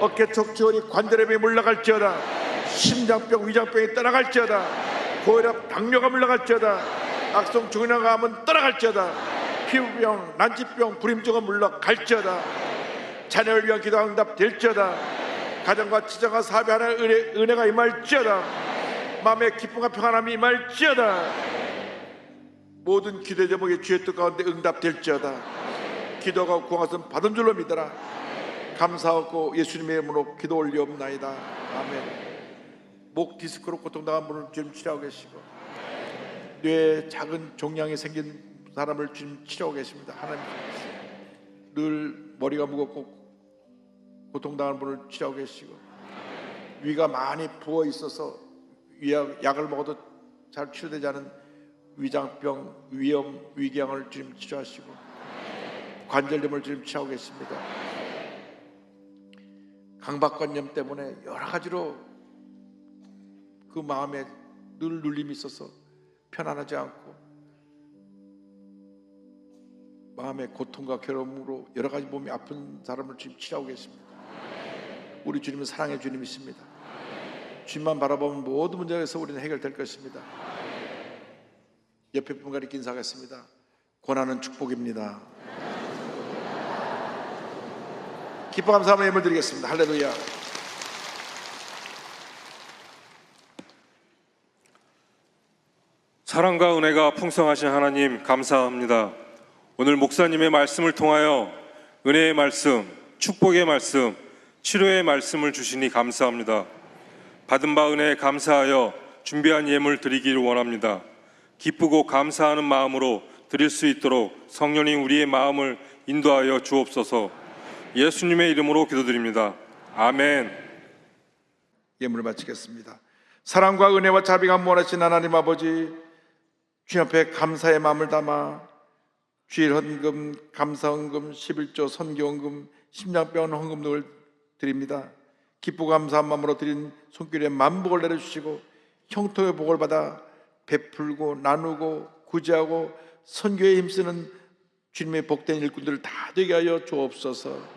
어깨 척추허리 관절염이 물러갈지어다. 심장병 위장병이 떠나갈지어다. 고혈압 당뇨가 물러갈지어다. 악성 중이나감은 떠나갈지어다. 피부병 난치병 불임증은 물러갈지어다. 자녀를 위한 기도가 응답될지어다. 가정과 지정과 사업에 하나의 은혜가 임할지어다. 마음의 기쁨과 평안함이 임할지어다. 모든 기도의 제목이 주의 뜻 가운데 응답될지어다. 기도가 구한 것은 받은 줄로 믿어라. 감사하고 예수님의 이름으로 기도 올리옵나이다. 아멘. 목 디스크로 고통당한 분을 지금 치료하고 계시고, 뇌에 작은 종양이 생긴 사람을 지금 치료하고 계십니다. 하나님, 늘 머리가 무겁고 고통당하는 분을 치료하고 계시고, 위가 많이 부어 있어서 약을 먹어도 잘 치료되지 않은 위장병, 위염, 위궤양을 지금 치료하시고, 관절염을 지금 치료하고 계십니다. 강박관념 때문에 여러 가지로 그 마음에 늘 눌림이 있어서 편안하지 않고 마음의 고통과 괴로움으로 여러 가지 몸이 아픈 사람을 지금 치료하고 계십니다. 우리 주님은 사랑의 주님이십니다. 주님만 바라보면 모든 문제에서 우리는 해결될 것입니다. 옆에 분과 이렇게 인사하겠습니다. 고난은 축복입니다. 기뻐 감사함의 예물 드리겠습니다. 할렐루야. 사랑과 은혜가 풍성하신 하나님 감사합니다. 오늘 목사님의 말씀을 통하여 은혜의 말씀, 축복의 말씀, 치료의 말씀을 주시니 감사합니다. 받은 바 은혜에 감사하여 준비한 예물 드리기를 원합니다. 기쁘고 감사하는 마음으로 드릴 수 있도록 성령님 우리의 마음을 인도하여 주옵소서. 예수님의 이름으로 기도드립니다. 아멘. 예물을 바치겠습니다. 사랑과 은혜와 자비가 무한하신 하나님 아버지, 주님 앞에 감사의 마음을 담아 주일 헌금, 감사 헌금, 11조 선교 헌금, 심장병원 헌금 등을 드립니다. 기쁘고 감사한 마음으로 드린 손길에 만복을 내려주시고 형통의 복을 받아 베풀고 나누고 구제하고 선교에 힘쓰는 주님의 복된 일꾼들을 다 되게 하여 주옵소서.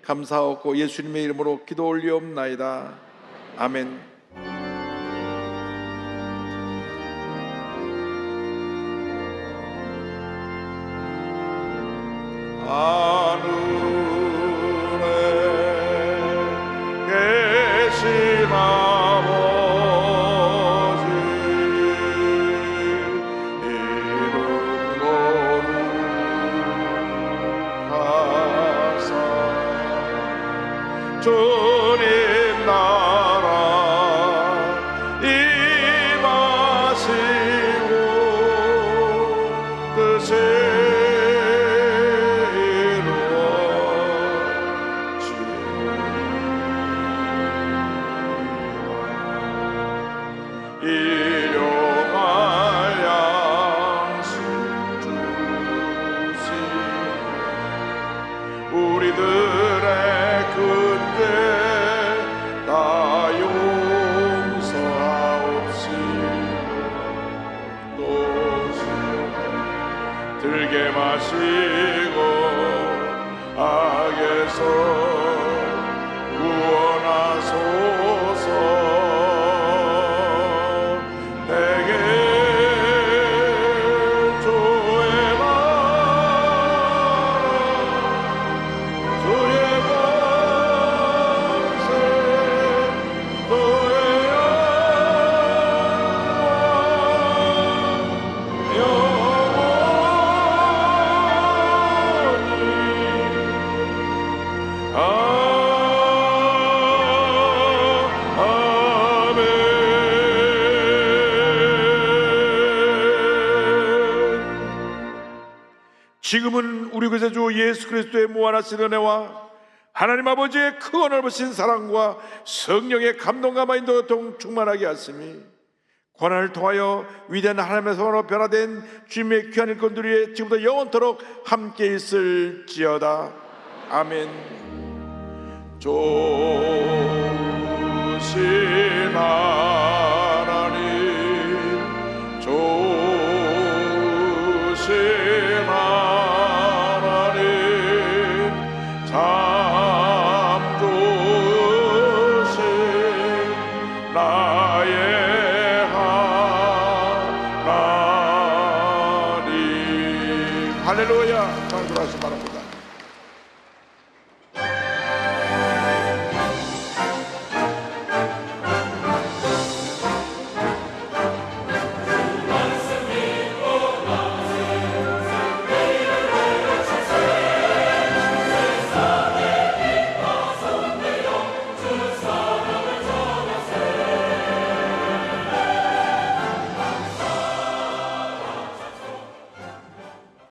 감사하고 예수님의 이름으로 기도 올리옵나이다. 아멘. 하늘에 계신 아버지, 이름 거룩하사 주님 나라 임하시고 뜻이 들게 마시고 악에서 구원하소서. 내게 주의 나라 주의 권세 주의 지금은 우리 구세주 예수 그리스도의 무한하신 은혜와 하나님 아버지의 크고 넓으신 사랑과 성령의 감동과 인도가 충만하게 하시니 고난을 통하여 위대한 하나님의 손으로 변화된 주님의 귀한 일꾼들이 지금부터 영원토록 함께 있을지어다. 아멘. 좋으신 하나님, 좋으신 하나님, 참 좋으신 할렐루야.